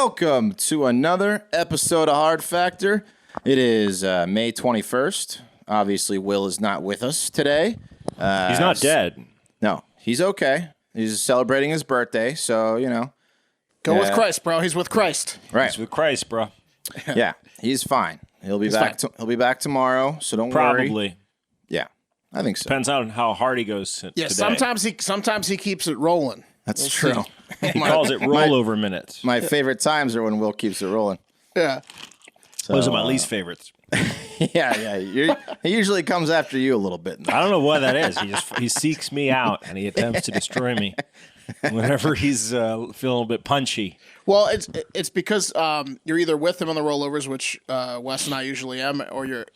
welcome to another episode of Hard Factor. It is May 21st. Obviously, Will is not with us today. He's not dead. No, he's okay. He's celebrating his birthday, so, you know. Go with Christ, bro. He's with Christ. Right. He's with Christ, bro. Yeah, he's fine. He'll be back. He'll be back tomorrow, so don't worry. Probably. Yeah, I think so. Depends on how hard he goes today. Sometimes he keeps it rolling. That's true. He calls it rollover minutes. My favorite times are when Will keeps it rolling. Yeah. So, Those are my least favorites. Yeah. He usually comes after you a little bit. I don't know what that is. He seeks me out and he attempts to destroy me whenever he's feeling a little bit punchy. Well, it's because you're either with him on the rollovers, which Wes and I usually am, or you're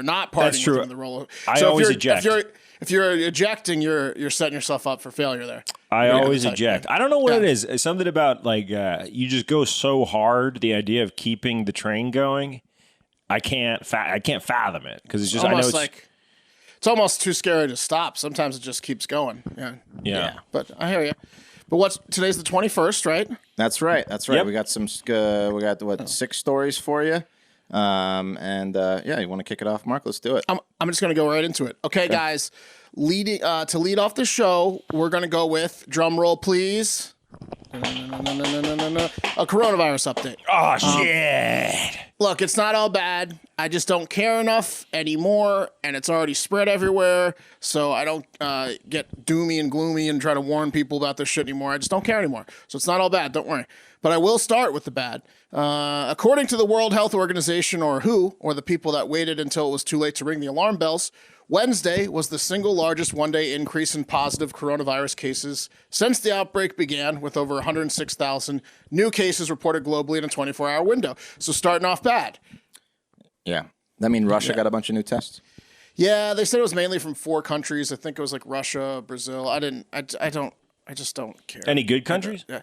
not partying with him on the rollover. I always eject. If you're ejecting, you're setting yourself up for failure there. I always eject. I don't know what it is. It's something about like you just go so hard. The idea of keeping the train going, I can't fathom it because it's just almost I know it's almost too scary to stop. Sometimes it just keeps going. Yeah. But I hear you. But today's the 21st, right? That's right. Yep. We got 6 stories for you. You want to kick it off, Mark? Let's do it. I'm just going to go right into it. Okay, guys. To lead off the show, we're going to go with, drum roll, please. A coronavirus update. Oh, shit. Look, it's not all bad. I just don't care enough anymore, and it's already spread everywhere, so I don't get doomy and gloomy and try to warn people about this shit anymore. I just don't care anymore. So it's not all bad. Don't worry. But I will start with the bad. According to the World Health Organization, or WHO, or the people that waited until it was too late to ring the alarm bells, Wednesday was the single largest one-day increase in positive coronavirus cases since the outbreak began, with over 106,000 new cases reported globally in a 24-hour window. So starting off bad. Yeah. That mean Russia got a bunch of new tests? Yeah, they said it was mainly from 4 countries. I think it was like Russia, Brazil. I just don't care. Any good countries? Yeah.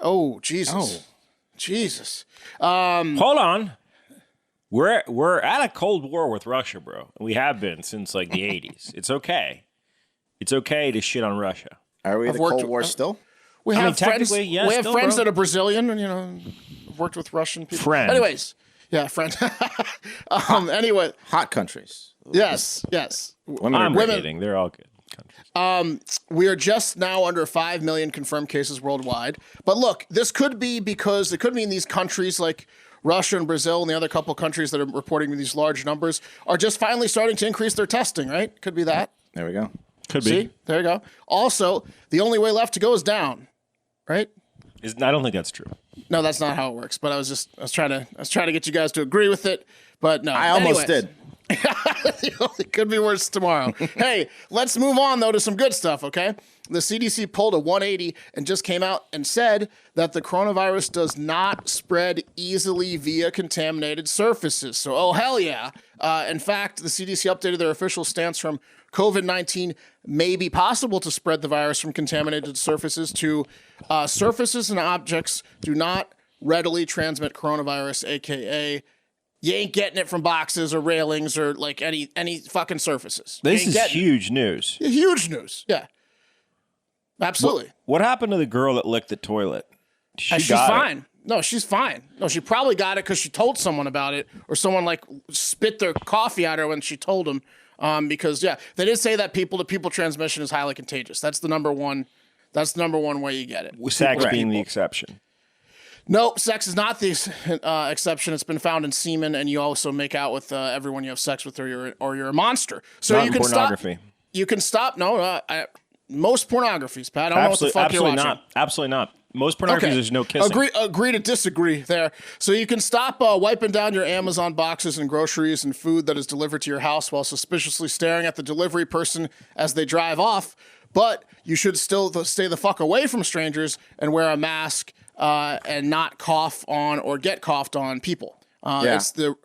Oh, Jesus. Jesus. Hold on. We're at a Cold War with Russia, bro. We have been since like the 80s. It's okay. It's okay to shit on Russia. Are we in a Cold War still? We have friends. Yeah, we have friends that are Brazilian, and worked with Russian people. Friends. Anyways, yeah, friends. Anyway, hot countries. Yes. I'm kidding. They're all good countries. We are just now under 5 million confirmed cases worldwide. But look, this could be because it could mean these countries like Russia and Brazil and the other couple countries that are reporting these large numbers are just finally starting to increase their testing, right? Could be that. There we go. Could be. See? There you go. Also, the only way left to go is down, right? I don't think that's true. No, that's not how it works. But I was trying to get you guys to agree with it. But no, I almost did. It could be worse tomorrow. Hey, let's move on, though, to some good stuff, okay? The CDC pulled a 180 and just came out and said that the coronavirus does not spread easily via contaminated surfaces. So, oh, hell yeah. In fact, the CDC updated their official stance from COVID-19 may be possible to spread the virus from contaminated surfaces to surfaces and objects do not readily transmit coronavirus, a.k.a. you ain't getting it from boxes or railings or like any fucking surfaces. This is huge news. Huge news. Yeah. Absolutely. What happened to the girl that licked the toilet? She's fine. No, she's fine. No, she probably got it because she told someone about it, or someone like spit their coffee at her when she told them. Because they did say that people-to-people transmission is highly contagious. That's the number one. That's the number one way you get it. Sex being the exception. No, sex is not the exception. It's been found in semen, and you also make out with everyone you have sex with, or you're a monster. So not you can pornography. Stop. You can stop. No, most pornographies, Pat. I don't know what the fuck you're watching. Absolutely not. Most pornography, there's no kissing. Agree to disagree there. So you can stop wiping down your Amazon boxes and groceries and food that is delivered to your house while suspiciously staring at the delivery person as they drive off. But you should still stay the fuck away from strangers and wear a mask and not cough on or get coughed on people. It's the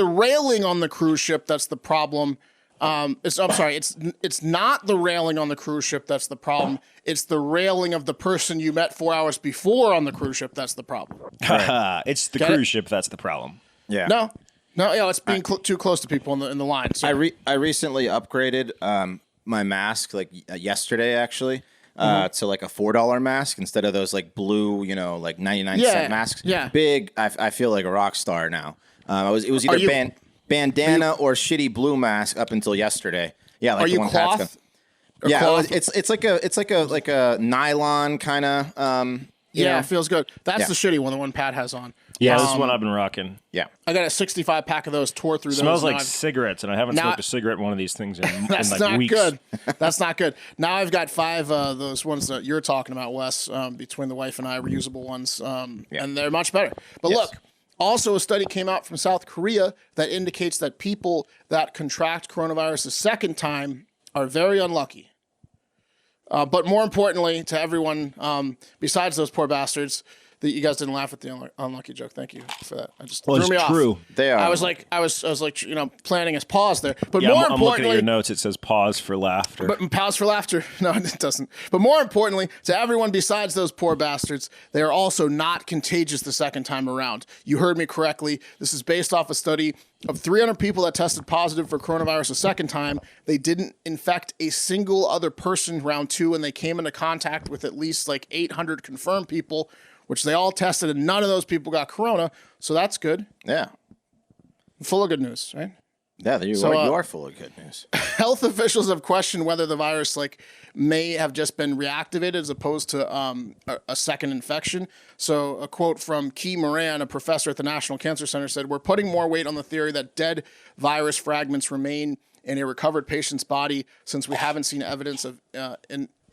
railing on the cruise ship that's the problem. It's not the railing on the cruise ship that's the problem. It's the railing of the person you met 4 hours before on the cruise ship that's the problem. Right. It's the cruise ship that's the problem. Yeah. No, it's being too close to people in the line. So. I recently upgraded my mask, like yesterday actually. to like a $4 mask instead of those like blue, like 99-cent masks. Yeah. Big. I feel like a rock star now. It was either bandana or shitty blue mask up until yesterday. Yeah, like are the you one cloth? Yeah, Cloth? it's like a nylon kind of. It feels good. That's the shitty one, the one Pat has on. Yeah, this is one I've been rocking. Yeah. I got a 65 pack of those, tore through those. Smells like cigarettes, and I haven't smoked a cigarette in one of these things in That's like not weeks. good. That's not good. Now I've got 5 those ones that you're talking about, Wes, between the wife and I, reusable ones, and they're much better. But look, also a study came out from South Korea that indicates that people that contract coronavirus a second time are very unlucky. But more importantly, to everyone, besides those poor bastards, that you guys didn't laugh at the unlucky joke. Thank you for that. I just threw me off. True. They are. I was like, planning his pause there. But Yeah, more I'm looking at importantly, your notes. It says pause for laughter. but pause for laughter. No, it doesn't. But more importantly, to everyone besides those poor bastards, they are also not contagious the second time around. You heard me correctly. This is based off a study of 300 people that tested positive for coronavirus a second time. They didn't infect a single other person round 2, and they came into contact with at least like 800 confirmed people, which they all tested, and none of those people got corona. So that's good. Yeah. Full of good news, right? Yeah, you are full of good news. Health officials have questioned whether the virus may have just been reactivated as opposed to a second infection. So a quote from Key Moran, a professor at the National Cancer Center, said, "We're putting more weight on the theory that dead virus fragments remain in a recovered patient's body since we haven't seen evidence of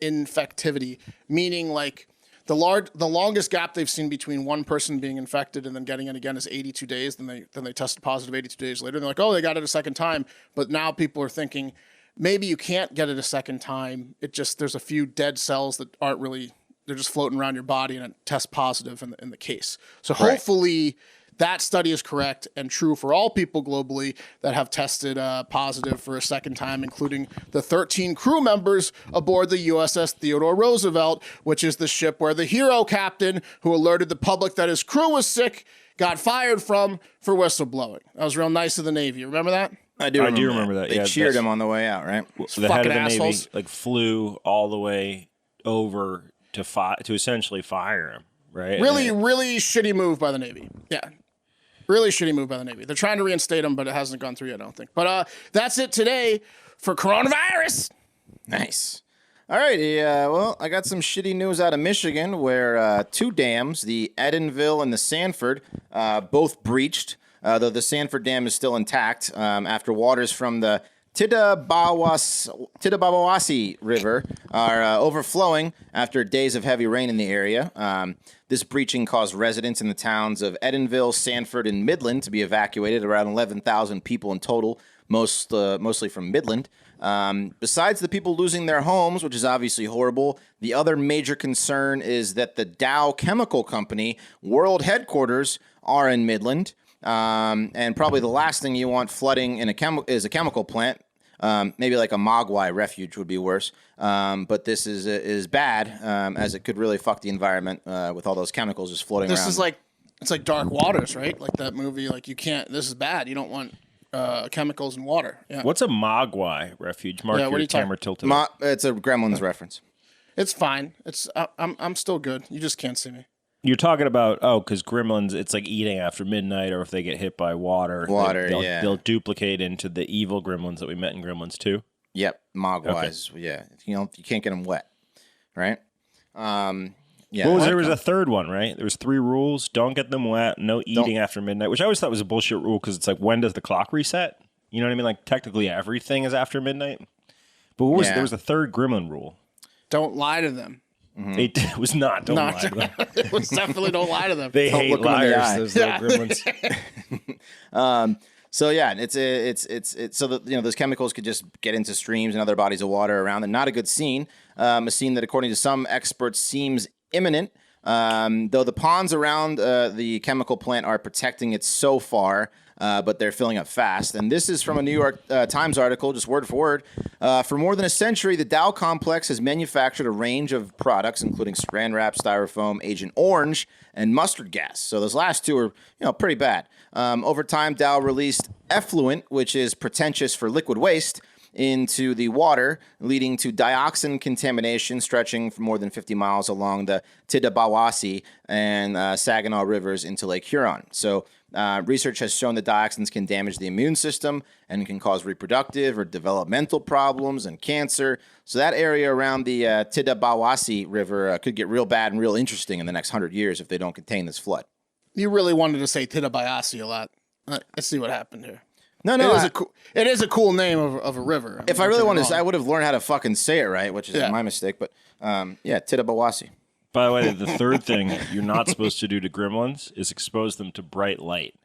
infectivity," meaning like the longest gap they've seen between one person being infected and then getting it again is 82 days. Then they tested positive 82 days later. And they're like, oh, they got it a second time. But now people are thinking maybe you can't get it a second time. There's a few dead cells that aren't really, they're just floating around your body and it tests positive in the case. So hopefully that study is correct and true for all people globally that have tested positive for a second time, including the 13 crew members aboard the USS Theodore Roosevelt, which is the ship where the hero captain who alerted the public that his crew was sick got fired for whistleblowing. That was real nice of the Navy. Remember that? I do remember that. Yeah, They cheered him on the way out, right? The head of the assholes. Navy flew all the way over to essentially fire him, right? Really, really shitty move by the Navy. Yeah. Really shitty move by the Navy. They're trying to reinstate him, but it hasn't gone through yet, I don't think. But that's it today for coronavirus. Nice. All right. Well, I got some shitty news out of Michigan where 2 dams, the Edenville and the Sanford, both breached, though the Sanford Dam is still intact after waters from the Tittabawassee River are overflowing after days of heavy rain in the area. This breaching caused residents in the towns of Edenville, Sanford, and Midland to be evacuated, around 11,000 people in total, mostly from Midland. Besides the people losing their homes, which is obviously horrible, the other major concern is that the Dow Chemical Company world headquarters are in Midland. And probably the last thing you want flooding in is a chemical plant. Maybe like a Mogwai refuge would be worse. But this is bad, as it could really fuck the environment with all those chemicals just floating around. This is it's like Dark Waters, right? Like that movie. Like you can't. This is bad. You don't want chemicals in water. Yeah. What's a Mogwai refuge? Mark your camera tilted. It's a Gremlins reference. It's fine. I'm still good. You just can't see me. You're talking about, because gremlins, it's like eating after midnight, or if they get hit by water, they'll duplicate into the evil gremlins that we met in Gremlins 2. Yep, Mogwais. Okay. Yeah, you can't get them wet, right? Yeah. There was a third one, right? There was 3 rules: don't get them wet, no eating after midnight, which I always thought was a bullshit rule because it's like, when does the clock reset? You know what I mean? Like technically everything is after midnight. But there was a third gremlin rule. Don't lie to them. Mm-hmm. It was not. Don't lie to them. It was definitely don't lie to them. They don't hate liars. Those little gremlins. So yeah, it's so that those chemicals could just get into streams and other bodies of water around them. Not a good scene. A scene that, according to some experts, seems imminent. Though the ponds around the chemical plant are protecting it so far. But they're filling up fast. And this is from a New York Times article, just word for word. For more than a century, the Dow complex has manufactured a range of products, including Saran Wrap, Styrofoam, Agent Orange, and mustard gas. So those last 2 are, pretty bad. Over time, Dow released effluent, which is pretentious for liquid waste, into the water, leading to dioxin contamination stretching for more than 50 miles along the Tittabawassee and Saginaw rivers into Lake Huron. So research has shown that dioxins can damage the immune system and can cause reproductive or developmental problems and cancer. So that area around the Tittabawassee River could get real bad and real interesting in the next 100 years if they don't contain this flood. You really wanted to say Tittabawassee a lot. I see what happened here. No, it is a cool name of a river. If I really wanted to say, I would have learned how to fucking say it right, which is my mistake. But Tittabawassee. By the way, the third thing you're not supposed to do to gremlins is expose them to bright light.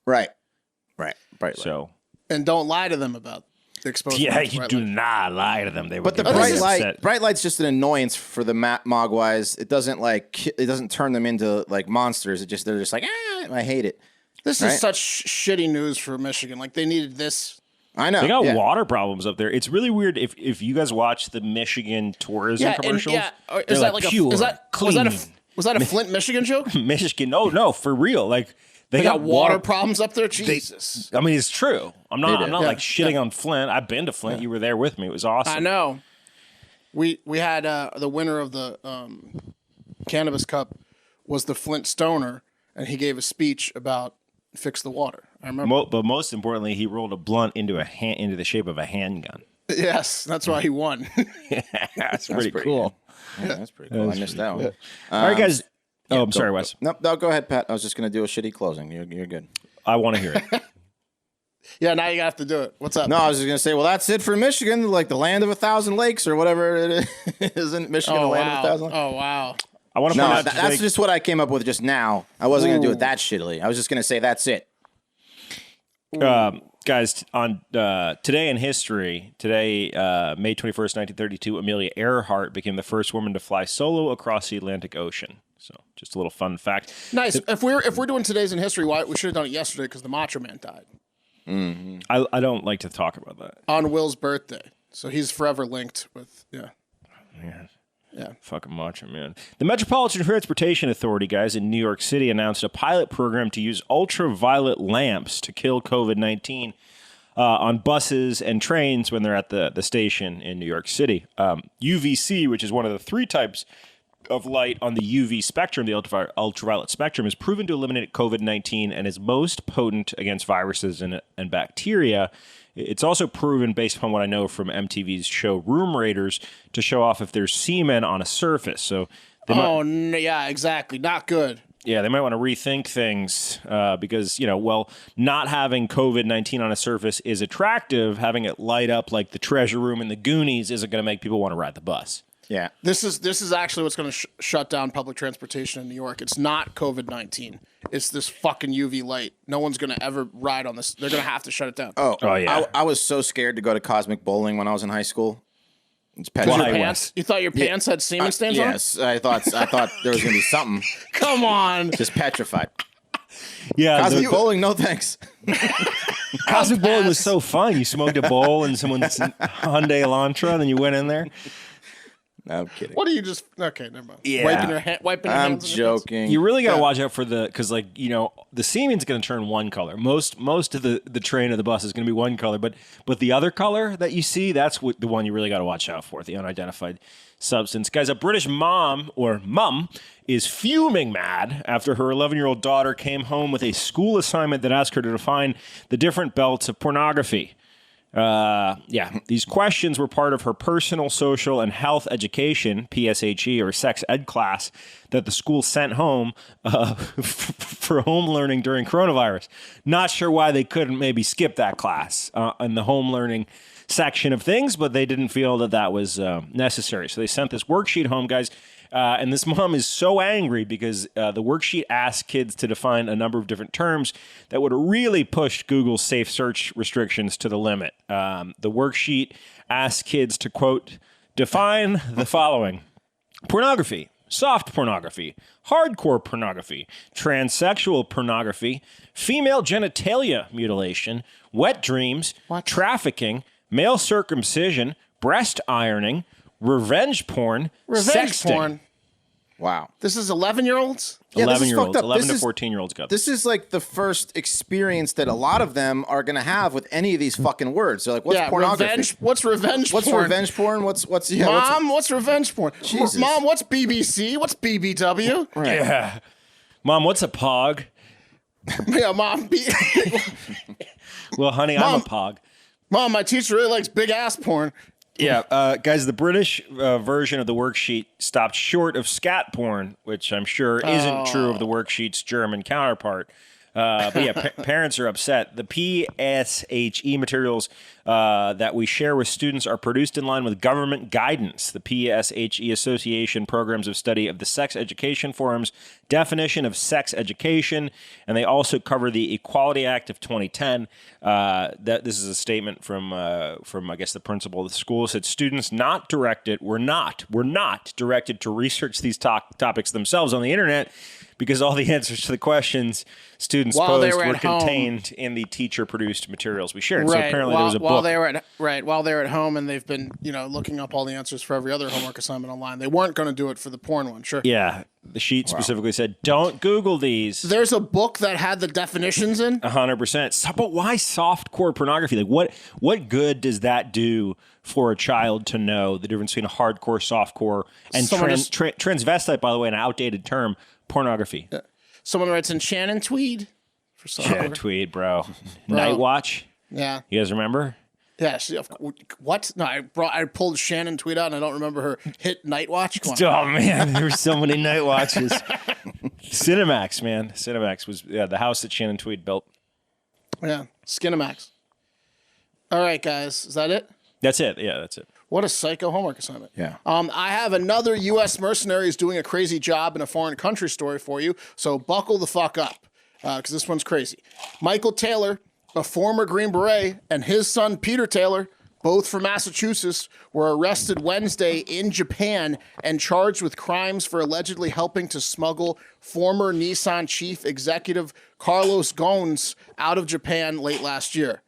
Right. Bright light. So, and don't lie to them about the exposure. Yeah, you do not lie to them. But the bright light's just an annoyance for the mogwais. It doesn't turn them into like monsters. They're just like, I hate it. This is such shitty news for Michigan. Like they needed this. I know. They got water problems up there. It's really weird if you guys watch the Michigan tourism commercials. Is that like pure, clean. Was that a Flint, Michigan joke? Michigan? No, for real. Like they got water problems up there. Jesus. It's true. I'm not like shitting on Flint. I've been to Flint. You were there with me. It was awesome. I know. We had the winner of the Cannabis Cup was the Flint Stoner, and he gave a speech about fix the water. I remember. But most importantly, he rolled a blunt into the shape of a handgun. Yes, that's why he won. That's pretty cool. Yeah, that's pretty cool. I missed that one. All right, guys. I'm sorry, Wes. No, go ahead, Pat. I was just going to do a shitty closing. You're good. I want to hear it. Yeah, now you have to do it. What's up? No, I was just going to say, well, that's it for Michigan, like the land of 1,000 lakes or whatever it is. Isn't Michigan the land of 1,000 lakes? Oh, wow. I want to point out that's just what I came up with just now. I wasn't going to do it that shittily. I was just going to say that's it. Guys, on today in history, May 21st, 1932, Amelia Earhart became the first woman to fly solo across the Atlantic Ocean. So, just a little fun fact. Nice. If we're doing today's in history, why we should have done it yesterday because the Macho Man died. Mm-hmm. I don't like to talk about that. On Will's birthday. So he's forever linked with, Yeah. Yeah. Fucking Macho Man. The Metropolitan Transportation Authority, guys, in New York City announced a pilot program to use ultraviolet lamps to kill COVID-19 on buses and trains when they're at the station in New York City. UVC, which is one of the three types of light on the UV spectrum, the ultraviolet spectrum, is proven to eliminate COVID-19 and is most potent against viruses and bacteria. It's also proven, based upon what I know from MTV's show Room Raiders, to show off if there's semen on a surface. So, yeah, exactly. Not good. Yeah, they might want to rethink things because, not having COVID-19 on a surface is attractive. Having it light up like the treasure room in the Goonies isn't going to make people want to ride the bus. Yeah. This is actually what's going to shut down public transportation in New York. It's not COVID-19. It's this fucking UV light. No one's going to ever ride on this. They're going to have to shut it down. Oh yeah. I was so scared to go to Cosmic Bowling when I was in high school. It's pants? You thought your pants had semen stains on? Yes, I thought there was going to be something. Come on. Just petrified. Yeah. Cosmic Bowling, no thanks. Cosmic Bowling was so fun. You smoked a bowl in someone's Hyundai Elantra, and then you went in there. No, I'm kidding. What are you just... Okay, never mind. Yeah. Wiping your hands. I'm joking. You really got to watch out for because, the semen's going to turn one color. Most of the train of the bus is going to be one color, but the other color that you see, that's the one you really got to watch out for, the unidentified substance. Guys, a British mum is fuming mad after her 11-year-old daughter came home with a school assignment that asked her to define the different belts of pornography. These questions were part of her personal, social, and health education, PSHE, or sex ed class that the school sent home for home learning during coronavirus. Not sure why they couldn't maybe skip that class in the home learning section of things, but they didn't feel that was necessary. So they sent this worksheet home, guys. And this mom is so angry because the worksheet asked kids to define a number of different terms that would have really pushed Google's safe search restrictions to the limit. The worksheet asked kids to, quote, define the following: pornography, soft pornography, hardcore pornography, transsexual pornography, female genitalia mutilation, wet dreams, trafficking, male circumcision, breast ironing, revenge porn, sexting. Wow. This is 11-year-olds? Yeah, this is 11-year-olds, fucked up. 11 to 14-year-olds got this is like the first experience that a lot of them are going to have with any of these fucking words. They're like, what's pornography? Revenge. What's revenge porn? What's revenge porn? What's Mom, what's revenge porn? Jesus. Mom, what's BBC? What's BBW? Right. Yeah. Mom, what's a pog? Yeah, Mom. Well, honey, I'm a pog. Mom, my teacher really likes big ass porn. Yeah, guys, the British version of the worksheet stopped short of scat porn, which I'm sure isn't true of the worksheet's German counterpart. But yeah, parents are upset. The PSHE materials that we share with students are produced in line with government guidance. The PSHE Association Programs of Study of the Sex Education Forum's definition of sex education, and they also cover the Equality Act of 2010. This is a statement from I guess the principal of the school. Said students were not directed to research these topics themselves on the internet, because all the answers to the questions students posed were contained in the teacher-produced materials we shared. Right. So apparently there was a book. While they were at home and they've been, looking up all the answers for every other homework assignment online. They weren't going to do it for the porn one, sure. Yeah. The sheet specifically said, don't Google these. There's a book that had the definitions in? 100%. But why softcore pornography? Like, what good does that do for a child to know the difference between a hardcore, softcore, and transvestite, by the way, an outdated term, pornography? Someone writes in Shannon Tweed. For Shannon Tweed, bro. Night Watch. Yeah. You guys remember? Yeah. What? No, I pulled Shannon Tweed out and I don't remember her hit Night Watch. Oh, man. There were so many Night Watches. Cinemax, man. Cinemax was the house that Shannon Tweed built. Yeah. Skinemax. All right, guys. Is that it? That's it. Yeah, that's it. What a psycho homework assignment. Yeah. I have another U.S. Mercenaries doing a crazy job in a foreign country story for you, so buckle the fuck up, because this one's crazy. Michael Taylor, a former Green Beret, and his son Peter Taylor, both from Massachusetts, were arrested Wednesday in Japan and charged with crimes for allegedly helping to smuggle former Nissan chief executive Carlos Ghosn out of Japan late last year.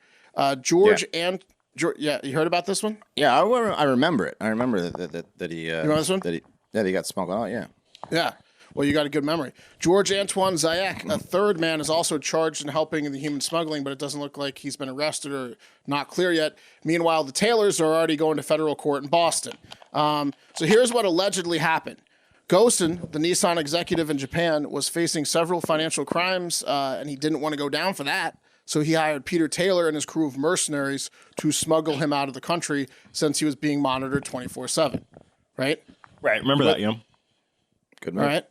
Yeah, you heard about this one? Yeah, I remember it. I remember that he. You remember this one? That he got smuggled out. Yeah. Yeah. Well, you got a good memory. George Antoine Zayek, a third man, is also charged in helping in the human smuggling, but it doesn't look like he's been arrested or not clear yet. Meanwhile, the Taylors are already going to federal court in Boston. So here's what allegedly happened. Ghosn, the Nissan executive in Japan, was facing several financial crimes, and he didn't want to go down for that. So he hired Peter Taylor and his crew of mercenaries to smuggle him out of the country since he was being monitored 24/7. Right? Right. Remember that, Good move. All right.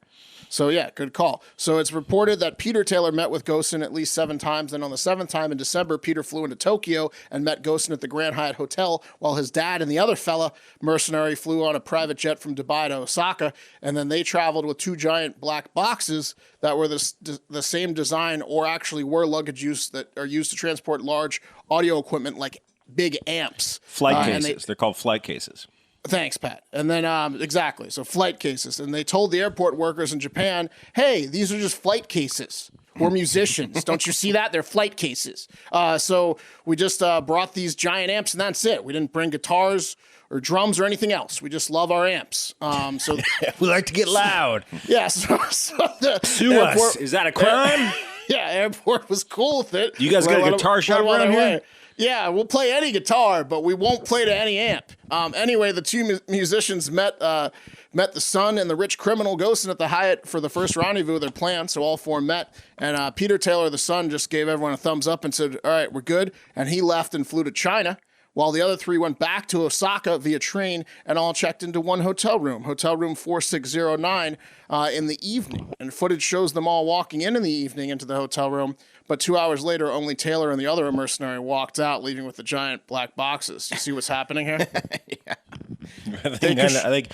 So, yeah, good call. So it's reported that Peter Taylor met with Ghosn at least 7 times. And on the 7th time in December, Peter flew into Tokyo and met Ghosn at the Grand Hyatt Hotel, while his dad and the other fella, mercenary, flew on a private jet from Dubai to Osaka. And then they traveled with 2 giant black boxes that were the same design, or actually were luggage that are used to transport large audio equipment like big amps. Flight cases. They're called flight cases. Thanks, Pat. And then, exactly. So flight cases. And they told the airport workers in Japan, hey, these are just flight cases. We're musicians. Don't you see that? They're flight cases. So we just brought these giant amps and that's it. We didn't bring guitars or drums or anything else. We just love our amps. So we like to get loud. Yeah. So the Sue us. Is that a crime? Yeah. Airport was cool with it. You guys got a guitar shop around here? Yeah, we'll play any guitar, but we won't play to any amp. Anyway, the 2 musicians met the son and the rich criminal Ghosn at the Hyatt for the first rendezvous of their plan, so all 4 met. And Peter Taylor, the son, just gave everyone a thumbs up and said, all right, we're good. And he left and flew to China, while the other 3 went back to Osaka via train and all checked into one hotel room 4609, in the evening. And footage shows them all walking in the evening into the hotel room. But 2 hours later, only Taylor and the other mercenary walked out, leaving with the giant black boxes. You see what's happening here? Yeah. I think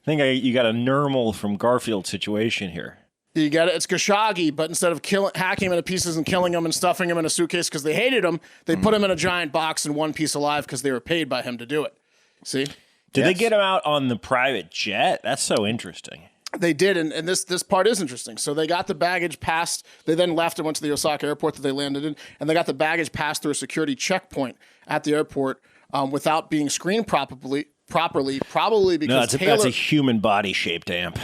you got a Nermal from Garfield situation here. You get it? It's Khashoggi, but instead of hacking him into pieces and killing him and stuffing him in a suitcase because they hated him, they put him in a giant box in one piece alive because they were paid by him to do it. See? Did they get him out on the private jet? That's so interesting. They did, and this part is interesting. So they got the baggage passed. They then left and went to the Osaka airport that they landed in, and they got the baggage passed through a security checkpoint at the airport without being screened properly, probably because that's a human body-shaped amp.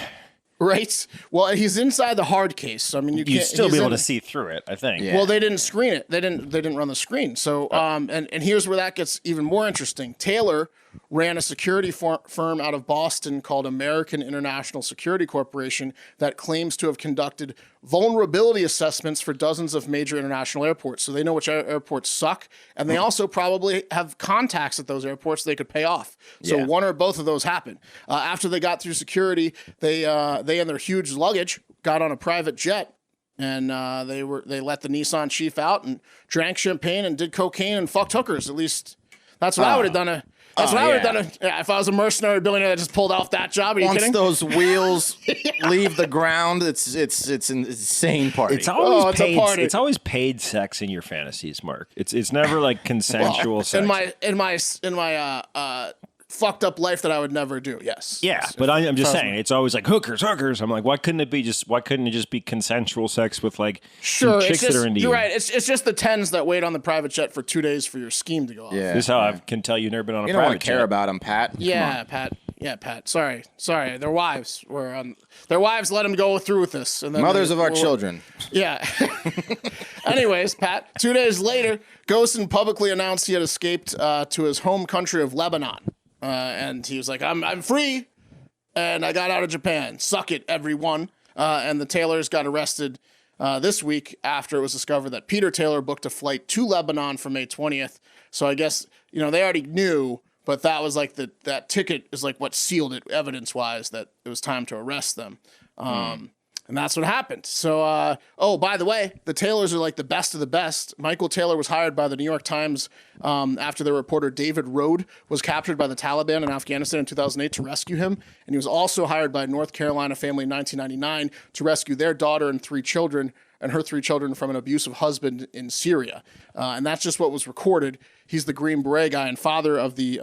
Right. Well, he's inside the hard case. So, I mean, You'd can't still be he's able in- to see through it, I think. Yeah. Well, they didn't screen it. They didn't run the screen. So, and here's where that gets even more interesting. Taylor ran a security firm out of Boston called American International Security Corporation that claims to have conducted vulnerability assessments for dozens of major international airports. So they know which airports suck, and they also probably have contacts at those airports they could pay off. So Yeah. one or both of those happened. After they got through security, they and their huge luggage got on a private jet. And they let the Nissan chief out and drank champagne and did cocaine and fucked hookers. At least that's what I would have done. That's what I would have done if I was a mercenary billionaire that just pulled off that job. Are you Once kidding? those wheels leave the ground, it's an insane party. It's always it's a paid. party. It's always paid sex in your fantasies, Mark. It's never like consensual sex. in my fucked up life that I would never do. Yes. Yeah, but I'm just saying, it's always like hookers. I'm like, why couldn't it just be consensual sex with like Sure. some It's chicks that just, are into you're you? right. It's just the tens that wait on the private jet for 2 days for your scheme to go off. Yeah. This is how I can tell you've never been on a You don't private want to care jet. about them, Pat. Come Yeah, on. Pat. Yeah, Pat. Sorry. Their wives were on. Their wives let him go through with this. And then Mothers of our well, children. Yeah. Anyways, Pat, 2 days later, Ghosn publicly announced he had escaped to his home country of Lebanon. And he was like, I'm free, and I got out of Japan. Suck it, everyone. And the Taylors got arrested this week after it was discovered that Peter Taylor booked a flight to Lebanon for May 20th. So I guess, they already knew, but that was like that ticket is like what sealed it evidence-wise that it was time to arrest them. And that's what happened. So, by the way, the Taylors are like the best of the best. Michael Taylor was hired by the New York Times after the reporter David Rode was captured by the Taliban in Afghanistan in 2008 to rescue him. And he was also hired by a North Carolina family in 1999 to rescue their daughter and her 3 children from an abusive husband in Syria. And that's just what was recorded. He's the Green Beret guy and father of the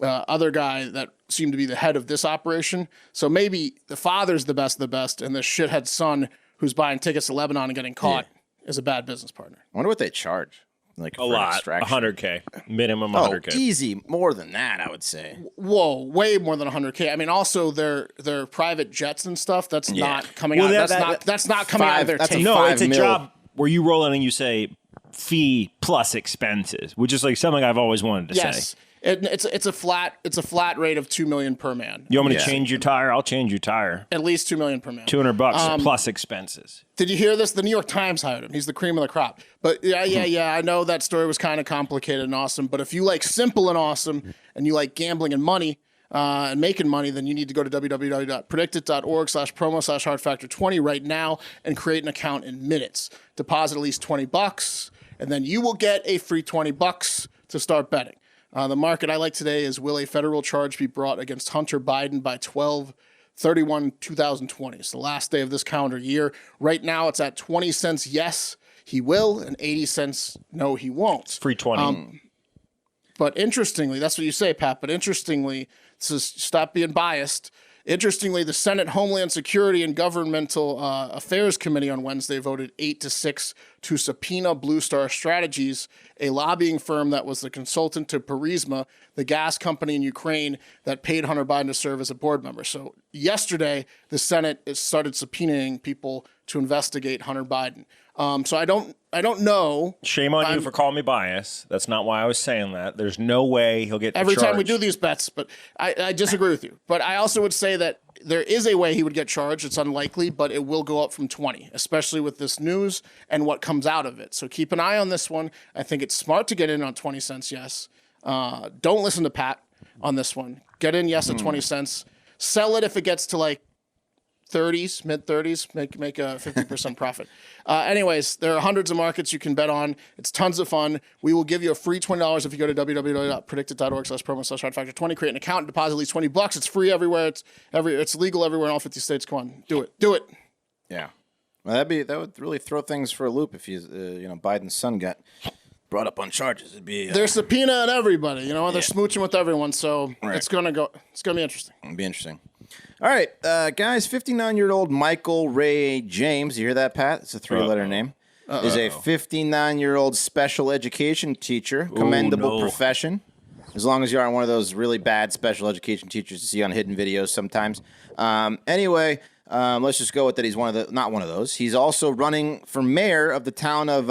other guy that seemed to be the head of this operation. So maybe the father's the best of the best, and the shithead son who's buying tickets to Lebanon and getting caught is a bad business partner. I wonder what they charge. Like A for lot, extraction. 100K minimum, Oh, 100K. easy. More than that, I would say. Whoa, way more than 100K. I mean, also their private jets and stuff. That's not coming Well, out. that- That's not coming out of their that's a take. No, it's a 5 mil. job where you roll in and you say fee plus expenses, which is like something I've always wanted to say. Yes, it's a flat rate of $2 million per man. You want me to Yeah. change your tire? I'll change your tire. At least $2 million per man. $200 plus expenses. Did you hear this? The New York Times hired him. He's the cream of the crop. But yeah. I know that story was kind of complicated and awesome. But if you like simple and awesome, and you like gambling and money and making money, then you need to go to www.predictit.org/promo/hardfactor20 right now and create an account in minutes. Deposit at least $20, and then you will get a free $20 to start betting. The market I like today is, will a federal charge be brought against Hunter Biden by 12/31/2020? It's the last day of this calendar year. Right now, it's at 20 cents yes, he will, and 80 cents no, he won't. Free 20. But interestingly, that's what you say, Pat, but interestingly, stop being biased. Interestingly, the Senate Homeland Security and Governmental Affairs Committee on Wednesday voted 8-6 to subpoena Blue Star Strategies, a lobbying firm that was the consultant to Burisma, the gas company in Ukraine that paid Hunter Biden to serve as a board member. So yesterday, the Senate started subpoenaing people to investigate Hunter Biden. So I don't know. Shame on you for calling me biased. That's not why I was saying that. There's no way he'll get Every time we charged. do these bets, but I disagree with you. But I also would say that there is a way he would get charged. It's unlikely, but it will go up from 20, especially with this news and what comes out of it. So keep an eye on this one. I think it's smart to get in on 20 cents, yes. Don't listen to Pat on this one. Get in, yes, at 20 cents. Sell it if it gets to like 30s, mid 30s, make a 50% profit. Anyways, there are hundreds of markets you can bet on. It's tons of fun. We will give you a free $20 if you go to www.predictit.org/promo/hardfactor20, create an account, and deposit at least $20. It's free everywhere. It's legal everywhere in all 50 states. Come on, do it. Yeah. Well, that would really throw things for a loop if Biden's son got brought up on charges. It'd be They're subpoenaing everybody. They're smooching with everyone. So it's gonna be interesting. It'd be interesting. All right, guys, 59-year-old Michael Ray James, you hear that, Pat? It's a 3-letter name. Is a 59-year-old special education teacher. Commendable profession. As long as you aren't one of those really bad special education teachers you see on hidden videos sometimes. Anyway, let's just go with that. He's not one of those. He's also running for mayor of the town of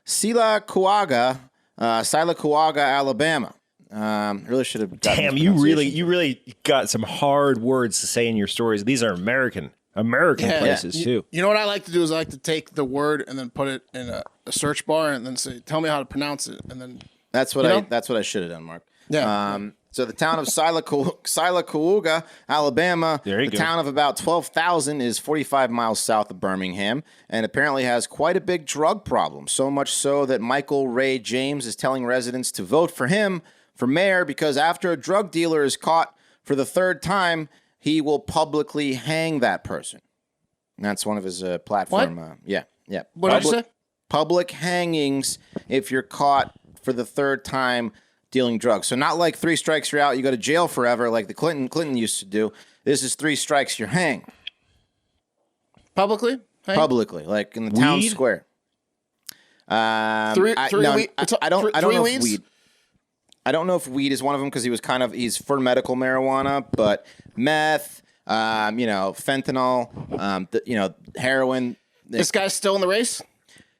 Sylacauga, Alabama. Really should have. Damn, you really got some hard words to say in your stories. These are American places too. You know what I like to do is I like to take the word and then put it in a search bar and then say, "Tell me how to pronounce it," and then that's what I should have done, Mark. Yeah. So the town of Sylacauga, Alabama, the town of about 12,000 is 45 miles south of Birmingham and apparently has quite a big drug problem. So much so that Michael Ray James is telling residents to vote for him for mayor because after a drug dealer is caught for the third time, he will publicly hang that person. And that's one of his platform. What? Yeah. What did you say? Public hangings if you're caught for the third time dealing drugs. So not like 3 strikes you're out, you go to jail forever like the Clinton used to do. This is 3 strikes you're hanged. Publicly? Publicly, like in the town square. I don't know if weed. I don't know if weed is one of them because he's for medical marijuana, but meth, fentanyl, heroin. This guy's still in the race?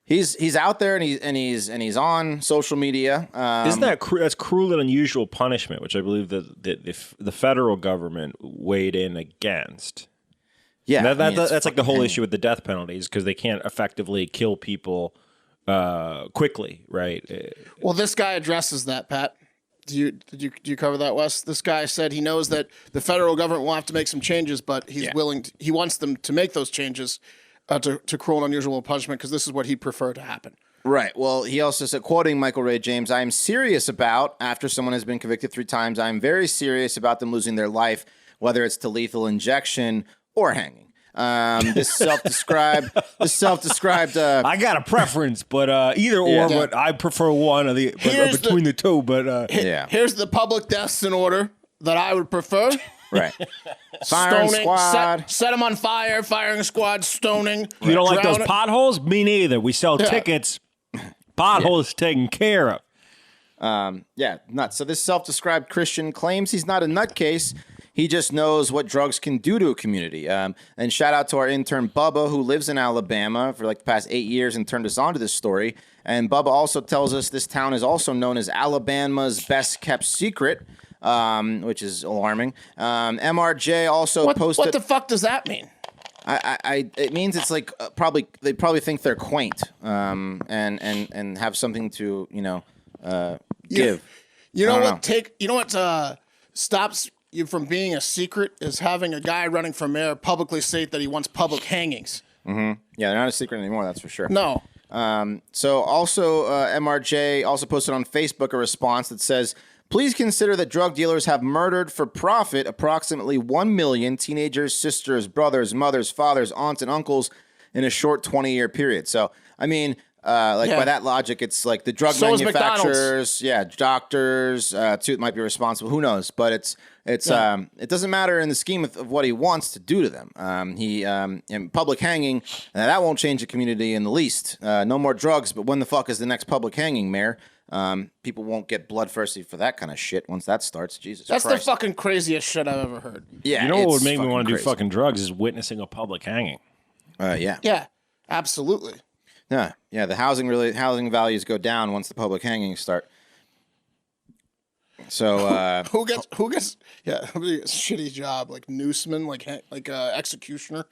He's out there and he's on social media. Isn't that's cruel and unusual punishment, which I believe that the federal government weighed in against. Yeah, that's like the whole issue with the death penalties because they can't effectively kill people quickly, right? Well, this guy addresses that, Pat. Did you cover that, Wes? This guy said he knows that the federal government will have to make some changes, but he wants them to make those changes. To cruel and unusual punishment because this is what he'd prefer to happen. Right. Well, he also said, quoting Michael Ray James, "I am serious about, after someone has been convicted 3 times, I am very serious about them losing their life, whether it's to lethal injection or hanging." This self-described. I got a preference, but either or. But I prefer one of the between the two. But here's the public deaths in order that I would prefer. Right. Firing squad. Set them on fire. Firing squad. Stoning. You don't like those potholes? Me neither. We sell tickets. Potholes taken care of. Nuts. So this self-described Christian claims he's not a nutcase. He just knows what drugs can do to a community. And shout out to our intern Bubba, who lives in Alabama for like the past 8 years and turned us on to this story. And Bubba also tells us this town is also known as Alabama's best kept secret. Which is alarming. MRJ also posted. What the fuck does that mean? It means it's like they probably think they're quaint, and have something to give. You know what stops you from being a secret is having a guy running for mayor publicly state that he wants public hangings. Mm-hmm. Yeah, they're not a secret anymore. That's for sure. No. So also MRJ also posted on Facebook a response that says, "Please consider that drug dealers have murdered for profit approximately 1 million teenagers, sisters, brothers, mothers, fathers, aunts, and uncles in a short 20-year period." So, I mean, by that logic, it's like the drug manufacturers, doctors, too, might be responsible. Who knows? But it doesn't matter in the scheme of what he wants to do to them. In public hanging, that won't change the community in the least. No more drugs, but when the fuck is the next public hanging, Mayor? People won't get bloodthirsty for that kind of shit once that starts. Jesus Christ. That's the fucking craziest shit I've ever heard. Yeah, you know what would make me want to do fucking drugs is witnessing a public hanging. Yeah, absolutely. Yeah. The housing values go down once the public hangings start. So who gets shitty job like newsman, like executioner.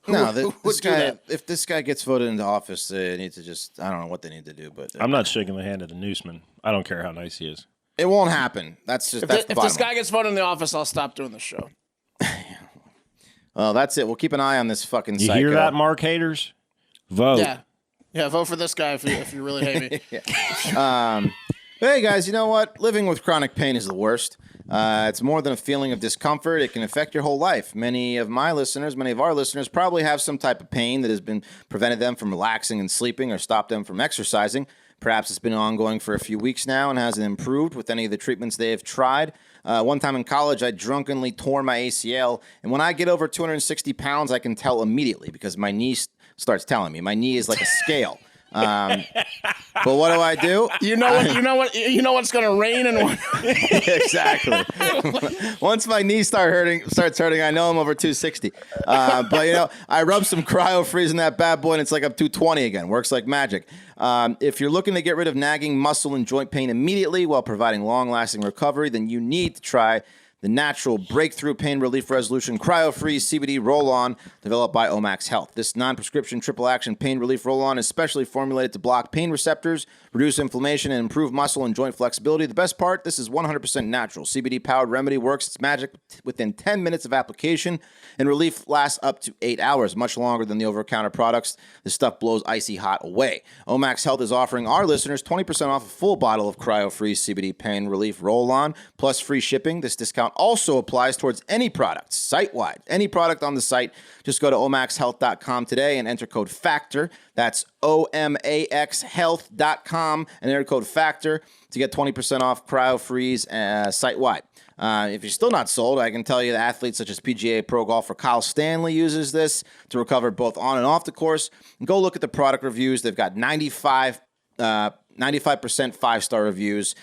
If this guy gets voted into office, they need to just, I don't know what they need to do, but I'm not shaking the hand of the newsman. I don't care how nice he is. It won't happen. If this guy gets voted in the office, I'll stop doing the show. Well, that's it. We'll keep an eye on this fucking psycho. You hear that, Mark haters? Vote. Yeah, vote for this guy if you really hate me. Hey guys, you know what? Living with chronic pain is the worst. It's more than a feeling of discomfort. It can affect your whole life. Many of our listeners probably have some type of pain that has been prevented them from relaxing and sleeping or stopped them from exercising. Perhaps it's been ongoing for a few weeks now and hasn't improved with any of the treatments they have tried. One time in college, I drunkenly tore my ACL, and when I get over 260 pounds, I can tell immediately because my knee starts telling me. My knee is like a scale. But what do I do? You know what's going to rain and what. Exactly. Once my knee starts hurting, I know I'm over 260. But I rub some cryo freeze in that bad boy, and it's like I'm 220 again. Works like magic. If you're looking to get rid of nagging muscle and joint pain immediately while providing long-lasting recovery, then you need to try the natural breakthrough pain relief resolution cryo-freeze CBD roll-on developed by Omax Health. This non-prescription triple-action pain relief roll-on is specially formulated to block pain receptors, reduce inflammation, and improve muscle and joint flexibility. The best part, this is 100% natural. CBD-powered remedy works its magic within 10 minutes of application, and relief lasts up to 8 hours, much longer than the over-the-counter products. This stuff blows icy hot away. Omax Health is offering our listeners 20% off a full bottle of cryo-freeze CBD pain relief roll-on, plus free shipping. This discount also applies towards any product, site-wide. Any product on the site, just go to omaxhealth.com today and enter code FACTOR. That's omaxhealth.com and enter code FACTOR to get 20% off cryo-freeze site-wide. If you're still not sold, I can tell you that athletes such as PGA Pro golfer Kyle Stanley uses this to recover both on and off the course. Go look at the product reviews. They've got 95% 5-star reviews.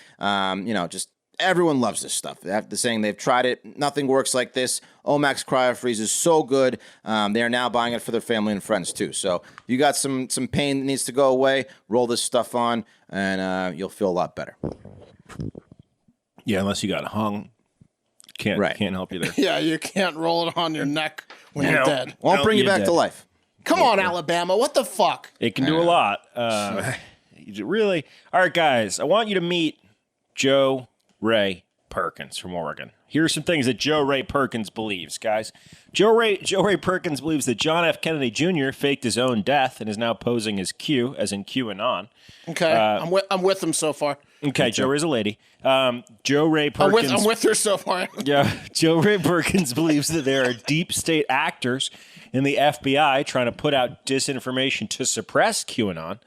Just everyone loves this stuff. They're saying they've tried it. Nothing works like this. Omax CryoFreeze is so good. They are now buying it for their family and friends too. So if you got some pain that needs to go away, roll this stuff on, and you'll feel a lot better. Yeah, unless you got hung. Can't help you there. Yeah, you can't roll it on your neck when you're dead. Won't bring you back to life. Come on, Alabama. What the fuck? It can do a lot. Really? All right, guys. I want you to meet Joe Ray Perkins from Oregon. Here are some things that Joe Ray Perkins believes, guys. Joe Ray Perkins believes that John F. Kennedy Jr. faked his own death and is now posing as Q, as in QAnon. Okay, I'm with him so far. Okay, Joe Ray's a lady. Joe Ray Perkins. I'm with her so far. Yeah, Joe Ray Perkins believes that there are deep state actors in the FBI trying to put out disinformation to suppress QAnon.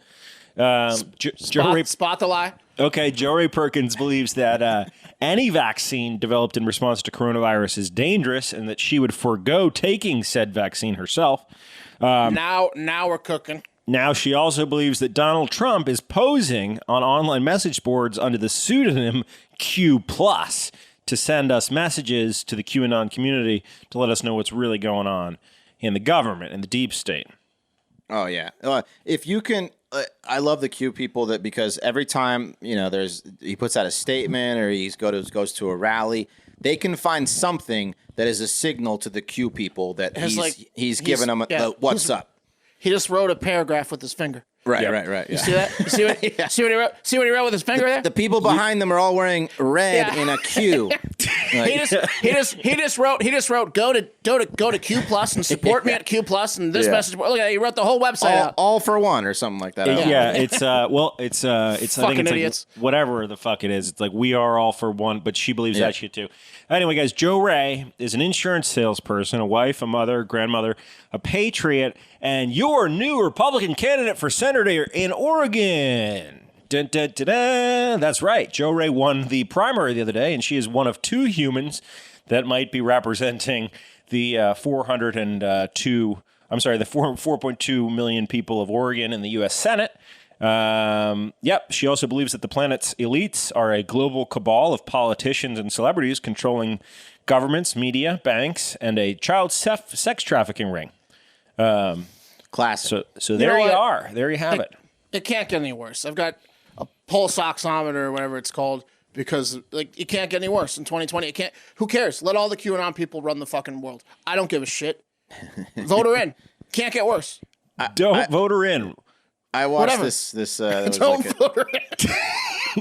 Spot the lie. Okay, Joe Ray Perkins believes that any vaccine developed in response to coronavirus is dangerous and that she would forego taking said vaccine herself. Now we're cooking. Now she also believes that Donald Trump is posing on online message boards under the pseudonym Q+, to send us messages to the QAnon community to let us know what's really going on in the government, in the deep state. Oh, yeah. If you can... I love the Q people because every time he puts out a statement or he goes to a rally, they can find something that is a signal to the Q people that he's giving them what's up. He just wrote a paragraph with his finger. Right. Yeah. You see that? You see what he wrote? See what he wrote with his finger there? The people behind them are all wearing red in a Q. He just wrote go to Q Plus and support me at Q Plus and this message. Look at that, he wrote the whole website out. All for one or something like that. It's I think it's idiots. like whatever the fuck it is. It's like we are all for one, but she believes that shit too. Anyway, guys, Joe Ray is an insurance salesperson, a wife, a mother, grandmother, a patriot, and your new Republican candidate for senator in Oregon. Dun, dun, dun, dun. That's right. Joe Ray won the primary the other day, and she is one of two humans that might be representing the 4.2 million people of Oregon in the U.S. Senate. She also believes that the planet's elites are a global cabal of politicians and celebrities controlling governments, media, banks, and a child sex trafficking ring. Classic. So there you are. There you have it. It can't get any worse. I've got a pulse oximeter or whatever it's called because it can't get any worse in 2020. It can't. Who cares? Let all the QAnon people run the fucking world. I don't give a shit. Vote her in. Can't get worse. Don't vote her in. I watched this Don't vote her in.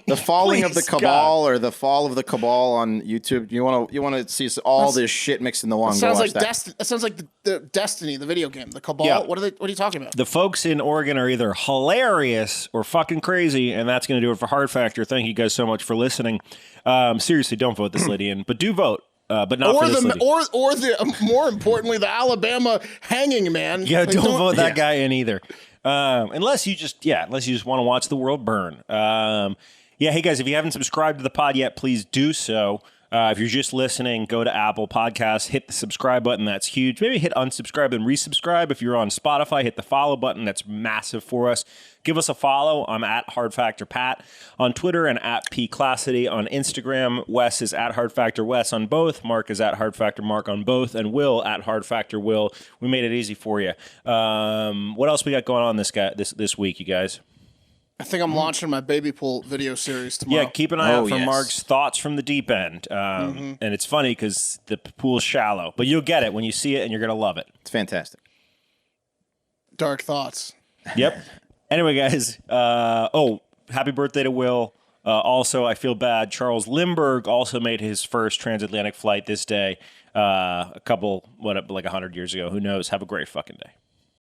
The falling of the cabal or the fall of the cabal on YouTube. You want to see all this shit mixed into one. It sounds like It sounds like the Destiny, the video game, the cabal. Yeah. What are you talking about? The folks in Oregon are either hilarious or fucking crazy, and that's going to do it for Hard Factor. Thank you guys so much for listening. Seriously, don't vote this lady in, but do vote. But not for this lady. Or more importantly, the Alabama hanging man. Yeah, don't vote that guy in either. Unless you just want to watch the world burn. Hey guys, if you haven't subscribed to the pod yet, please do so. If you're just listening, go to Apple Podcasts, hit the subscribe button. That's huge. Maybe hit unsubscribe and resubscribe. If you're on Spotify, hit the follow button. That's massive for us. Give us a follow. I'm at Hard Factor Pat on Twitter and at PClassity on Instagram. Wes is at Hard Factor Wes on both. Mark is at Hard Factor Mark on both. And Will at Hard Factor Will. We made it easy for you. What else we got going on this week, you guys? I think I'm launching my baby pool video series tomorrow. Yeah, keep an eye out for Mark's thoughts from the deep end. And it's funny because the pool's shallow, but you'll get it when you see it and you're going to love it. It's fantastic. Dark thoughts. Yep. Anyway, guys, happy birthday to Will. Also, I feel bad. Charles Lindbergh also made his first transatlantic flight this day, like 100 years ago. Who knows? Have a great fucking day.